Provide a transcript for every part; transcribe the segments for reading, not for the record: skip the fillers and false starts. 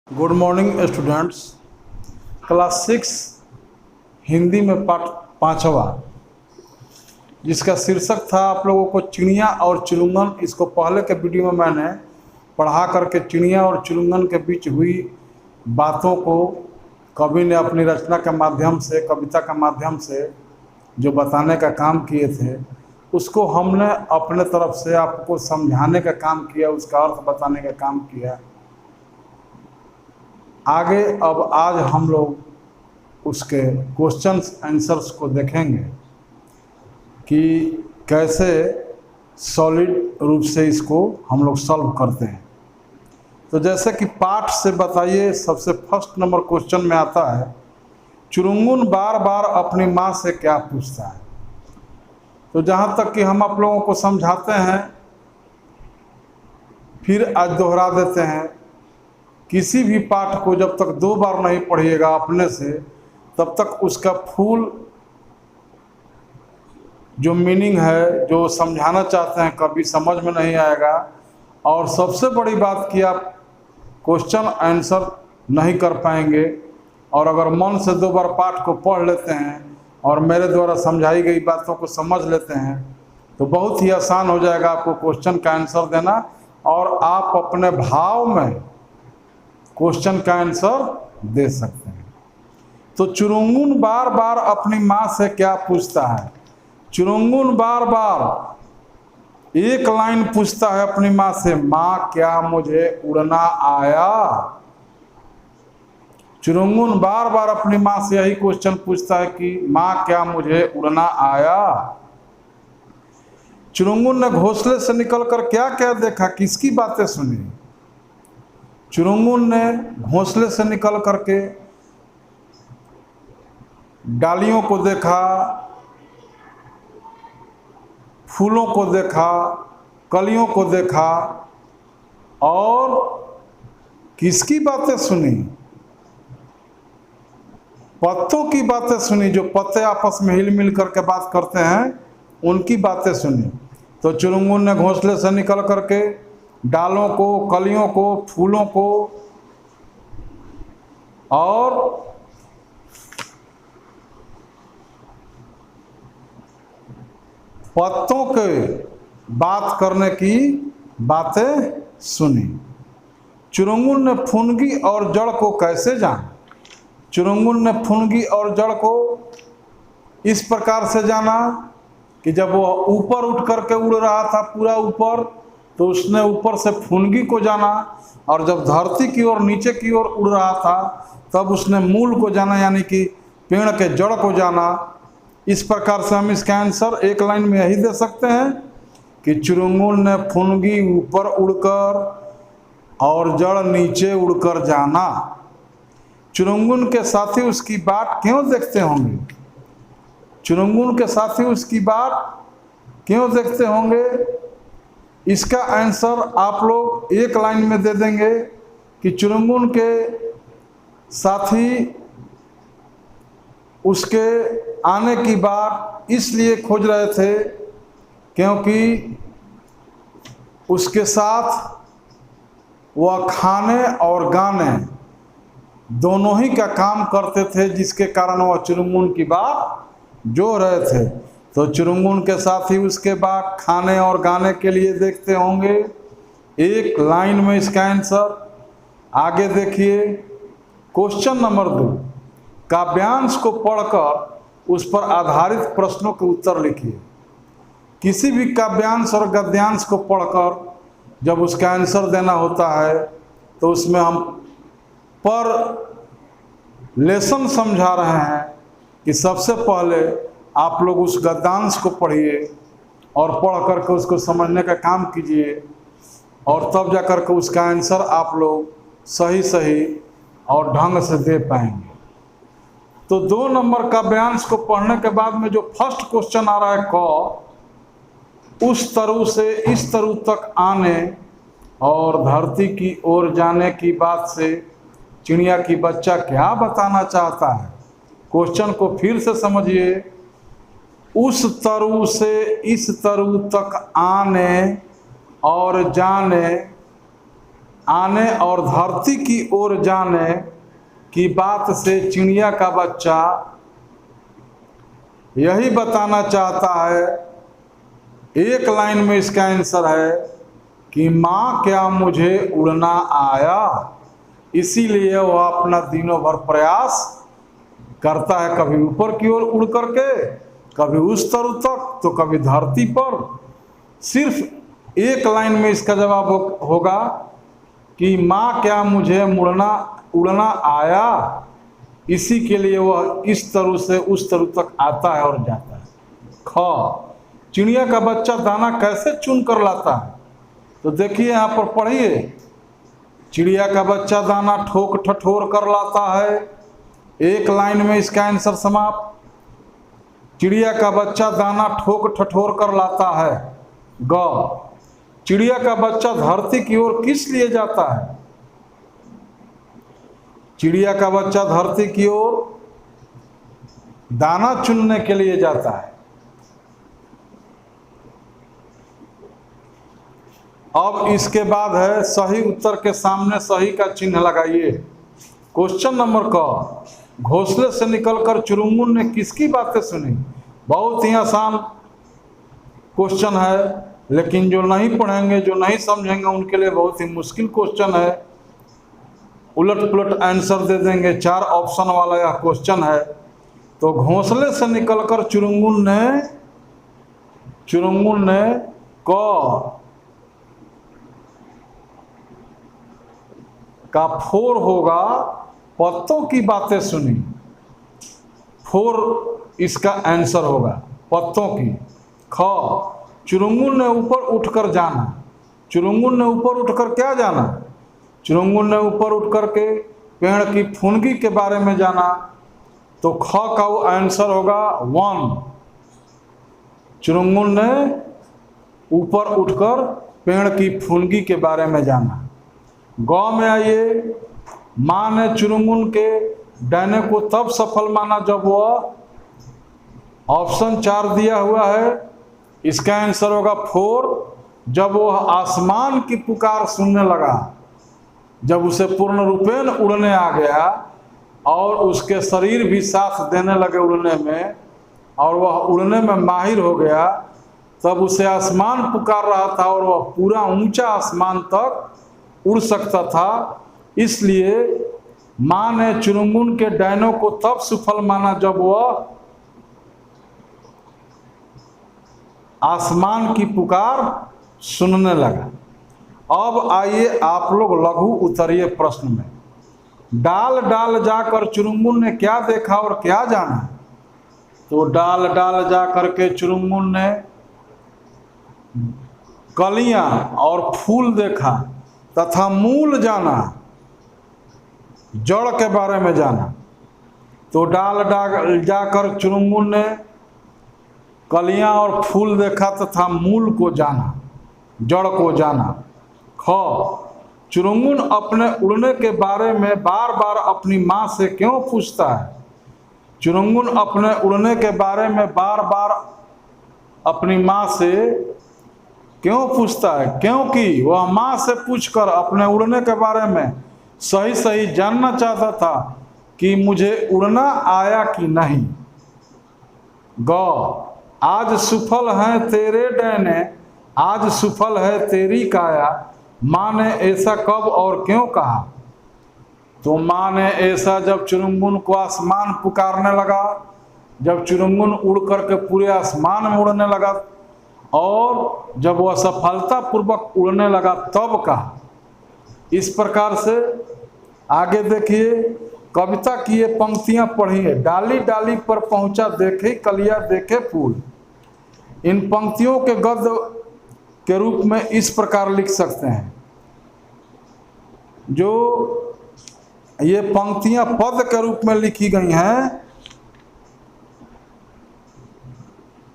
Good morning students. Class 6 Hindi में पाठ 5वां, जिसका शीर्षक था आप लोगों को चिड़िया और चिड़ुंगन। इसको पहले के वीडियो में मैंने पढ़ा करके चिड़िया और चिड़ुंगन के बीच हुई बातों को कवि ने अपनी रचना के माध्यम से, कविता के माध्यम से जो बताने का काम किए थे, उसको हमने अपने तरफ से आपको समझाने का काम किया, उसका अर्थ बताने का काम किया। आगे अब आज हम लोग उसके क्वेश्चंस आंसर्स को देखेंगे कि कैसे सॉलिड रूप से इसको हम लोग सॉल्व करते हैं। तो जैसे कि पाठ से बताइए, सबसे फर्स्ट नंबर क्वेश्चन में आता है, चुरुंगुन बार बार अपनी माँ से क्या पूछता है। तो जहाँ तक कि हम आप लोगों को समझाते हैं, फिर आज दोहरा देते हैं, किसी भी पाठ को जब तक 2 बार नहीं पढ़िएगा अपने से, तब तक उसका फुल जो मीनिंग है, जो समझाना चाहते हैं, कभी समझ में नहीं आएगा। और सबसे बड़ी बात कि आप क्वेश्चन आंसर नहीं कर पाएंगे। और अगर मन से 2 बार पाठ को पढ़ लेते हैं और मेरे द्वारा समझाई गई बातों को समझ लेते हैं, तो बहुत ही आसान हो जाएगा आपको क्वेश्चन का आंसर देना, और आप अपने भाव में क्वेश्चन का आंसर दे सकते हैं। तो चुरुंगुन बार बार अपनी माँ से क्या पूछता है। चुरुंगुन बार बार एक लाइन पूछता है अपनी माँ से, माँ क्या मुझे उड़ना आया। चुरुंगुन बार बार अपनी माँ से यही क्वेश्चन पूछता है कि माँ क्या मुझे उड़ना आया। चुरुंगुन ने घोंसले से निकलकर क्या क्या देखा, किसकी बातें सुनी। चुरुंगुन ने घोंसले से निकल करके डालियों को देखा, फूलों को देखा, कलियों को देखा, और किसकी बातें सुनी, पत्तों की बातें सुनी। जो पत्ते आपस में हिल मिल करके बात करते हैं, उनकी बातें सुनी। तो चुरुंगुन ने घोंसले से निकल करके डालों को, कलियों को, फूलों को और पत्तों के बात करने की बातें सुनी। चुरुंगुन ने फुनगी और जड़ को कैसे जाना। चुरुंगुन ने फुनगी और जड़ को इस प्रकार से जाना कि जब वो ऊपर उठ करके उड़ रहा था पूरा ऊपर, तो उसने ऊपर से फुनगी को जाना, और जब धरती की ओर, नीचे की ओर उड़ रहा था, तब उसने मूल को जाना, यानी कि पेड़ के जड़ को जाना। इस प्रकार से हम इसका आंसर एक लाइन में यही दे सकते हैं कि चुरुंगुन ने फुनगी ऊपर उड़कर और जड़ नीचे उड़कर जाना। चुरुंगुन के साथी उसकी बाट क्यों देखते होंगे। चुरुंगुन के साथी उसकी बाट क्यों देखते होंगे। इसका आंसर आप लोग एक लाइन में दे देंगे कि चुरुंगुन के साथी उसके आने की बात इसलिए खोज रहे थे क्योंकि उसके साथ वह खाने और गाने दोनों ही का काम करते थे, जिसके कारण वह चुरुंगुन की बात जो रहे थे। तो चुरुंगुन के साथ ही उसके बाद खाने और गाने के लिए देखते होंगे। एक लाइन में इसका आंसर। आगे देखिए, क्वेश्चन नंबर 2, काव्यांश को पढ़कर उस पर आधारित प्रश्नों के उत्तर लिखिए। किसी भी काव्यांश और गद्यांश को पढ़कर जब उसका आंसर देना होता है, तो उसमें हम पर लेसन समझा रहे हैं कि सबसे पहले आप लोग उस गद्यांश को पढ़िए और पढ़ करके उसको समझने का काम कीजिए, और तब जा कर के उसका आंसर आप लोग सही सही और ढंग से दे पाएंगे। तो 2 नंबर का काव्यांश को पढ़ने के बाद में जो फर्स्ट क्वेश्चन आ रहा है, क, उस तरु से इस तरु तक आने और धरती की ओर जाने की बात से चिड़िया की बच्चा क्या बताना चाहता है। क्वेश्चन को फिर से समझिए। उस तरु से इस तरु तक आने और जाने आने और धरती की ओर जाने की बात से चिड़िया का बच्चा यही बताना चाहता है, एक लाइन में इसका आंसर है कि माँ क्या मुझे उड़ना आया। इसीलिए वह अपना दिनों भर प्रयास करता है, कभी ऊपर की ओर उड़ करके, कभी उस तरु तक, तो कभी धरती पर। सिर्फ एक लाइन में इसका जवाब होगा कि माँ क्या मुझे उड़ना आया। इसी के लिए वह इस तरु से उस तरु तक आता है और जाता है। ख, चिड़िया का बच्चा दाना कैसे चुन कर लाता है? तो देखिए यहाँ पर पढ़िए, चिड़िया का बच्चा दाना ठोक ठठोर कर लाता है। एक लाइन में इसका आंसर समाप्त। चिड़िया का बच्चा दाना ठोक ठठोर कर लाता है। ग, चिड़िया का बच्चा धरती की ओर किस लिए जाता है? चिड़िया का बच्चा धरती की ओर दाना चुनने के लिए जाता है। अब इसके बाद है सही उत्तर के सामने सही का चिन्ह लगाइए। क्वेश्चन नंबर क, घोंसले से निकलकर चुरुंगुन ने किसकी बातें सुनी? बहुत ही आसान क्वेश्चन है, लेकिन जो नहीं पढ़ेंगे, जो नहीं समझेंगे, उनके लिए बहुत ही मुश्किल क्वेश्चन है। उलट पुलट आंसर दे देंगे। 4 ऑप्शन वाला यह क्वेश्चन है। तो घोंसले से निकलकर चुरुंगुन ने का फोर होगा, पत्तों की बातें सुनी। फोर इसका आंसर होगा, पत्तों की। ख, चुरुंगुन ने ऊपर उठकर जाना। चुरुंगुन ने ऊपर उठकर क्या जाना? चुरुंगुन ने ऊपर उठ कर के पेड़ की फुनगी के बारे में जाना। तो ख का वो आंसर होगा 1। चुरुंगुन ने ऊपर उठकर पेड़ की फुनगी के बारे में जाना। ग में आइए, माँ ने चुरुंगुन के डैने को तब सफल माना जब वह, ऑप्शन 4 दिया हुआ है, इसका आंसर होगा 4, जब वह आसमान की पुकार सुनने लगा, जब उसे पूर्ण रूपेण उड़ने आ गया और उसके शरीर भी साथ देने लगे उड़ने में, और वह उड़ने में माहिर हो गया, तब उसे आसमान पुकार रहा था और वह पूरा ऊंचा आसमान तक उड़ सकता था। इसलिए माँ ने चुरुंगुन के डैनों को तब सफल माना जब वह आसमान की पुकार सुनने लगा। अब आइए आप लोग लघु उत्तरीय प्रश्न में। डाल डाल जाकर चुरुंगुन ने क्या देखा और क्या जाना? तो डाल डाल जाकर के चुरुंगुन ने कलियां और फूल देखा तथा मूल जाना, जड़ के बारे में जाना। तो डाल डाल जाकर चुरुंगुन ने कलियां और फूल देखा तथा मूल को जाना, जड़ को जाना। ख, चुरुंगुन अपने उड़ने के बारे में बार बार अपनी माँ से क्यों पूछता है? चुरुंगुन अपने उड़ने के बारे में बार बार अपनी माँ से क्यों पूछता है? क्योंकि वह माँ से पूछकर अपने उड़ने के बारे में सही सही जानना चाहता था कि मुझे उड़ना आया कि नहीं। ग, आज सुफल हैं तेरे डैने, आज सुफल है तेरी काया, माँ ने ऐसा कब और क्यों कहा? तो माँ ने ऐसा जब चुरुंगुन को आसमान पुकारने लगा, जब चुरुंगुन उड़ करके पूरे आसमान में उड़ने लगा और जब वह सफलतापूर्वक उड़ने लगा तब कहा। इस प्रकार से आगे देखिए, कविता की ये पंक्तियां पढ़िए। डाली डाली पर पहुंचा देखे कलिया देखे फूल। इन पंक्तियों के गद्य के रूप में इस प्रकार लिख सकते हैं। जो ये पंक्तियां पद के रूप में लिखी गई हैं,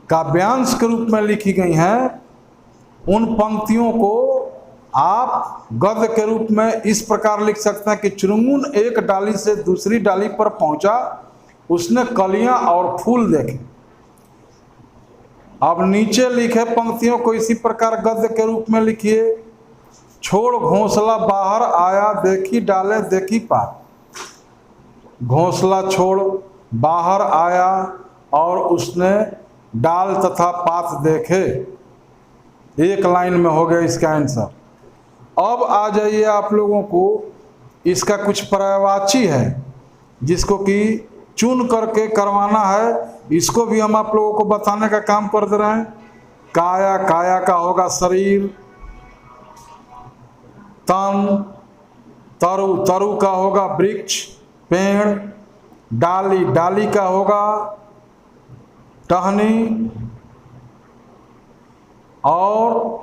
काव्यांश के रूप में लिखी गई हैं, उन पंक्तियों को आप गद्य के रूप में इस प्रकार लिख सकते हैं कि चुरुंगुन एक डाली से दूसरी डाली पर पहुंचा, उसने कलियां और फूल देखे। अब नीचे लिखे पंक्तियों को इसी प्रकार गद्य के रूप में लिखिए। छोड़ घोंसला बाहर आया, देखी डाले देखी पात। घोंसला छोड़ बाहर आया और उसने डाल तथा पात देखे। एक लाइन में हो गया इसका आंसर। अब आ जाइए आप लोगों को, इसका कुछ पर्यायवाची है जिसको कि चुन करके करवाना है, इसको भी हम आप लोगों को बताने का काम कर दे रहे हैं। काया, काया का होगा शरीर। तन, तरु, तरु का होगा वृक्ष पेड़। डाली, डाली का होगा टहनी। और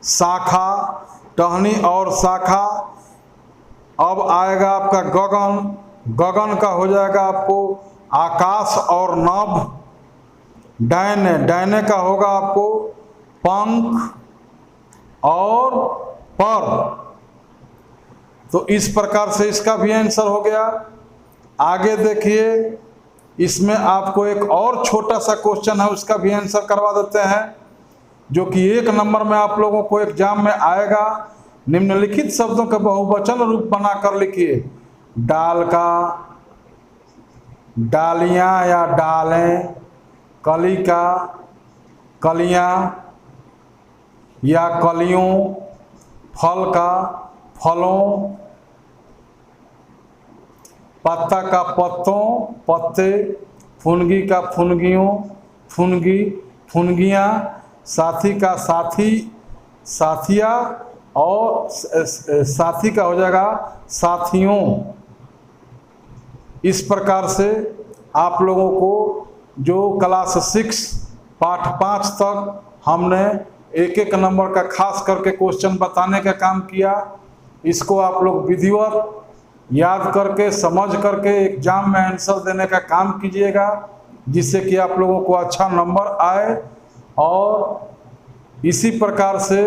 शाखा, टहनी और शाखा। अब आएगा आपका गगन। गगन का हो जाएगा आपको आकाश और नभ। डैने, डैने का होगा आपको पंख और पर। तो इस प्रकार से इसका भी आंसर हो गया। आगे देखिए, इसमें आपको एक और छोटा सा क्वेश्चन है, उसका भी आंसर करवा देते हैं, जो कि 1 नंबर में आप लोगों को एग्जाम में आएगा। निम्नलिखित शब्दों के बहुवचन रूप बनाकर लिखिए। डाल का, डालियां या डालें। कली का, कलियां या कलियों। फल का, फलों। पत्ता का, पत्तों, पत्ते। फुनगी का, फुनगियों, फुनगी, फुनगियाँ। साथी का, साथी, साथिया। और साथी का हो जाएगा साथियों। इस प्रकार से आप लोगों को जो क्लास 6 पाठ 5 तक हमने एक एक नंबर का खास करके क्वेश्चन बताने का काम किया। इसको आप लोग विधिवत याद करके समझ करके एग्जाम में आंसर देने का काम कीजिएगा, जिससे कि आप लोगों को अच्छा नंबर आए। और इसी प्रकार से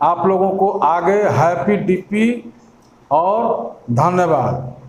आप लोगों को आगे हैप्पी डीपी और धन्यवाद।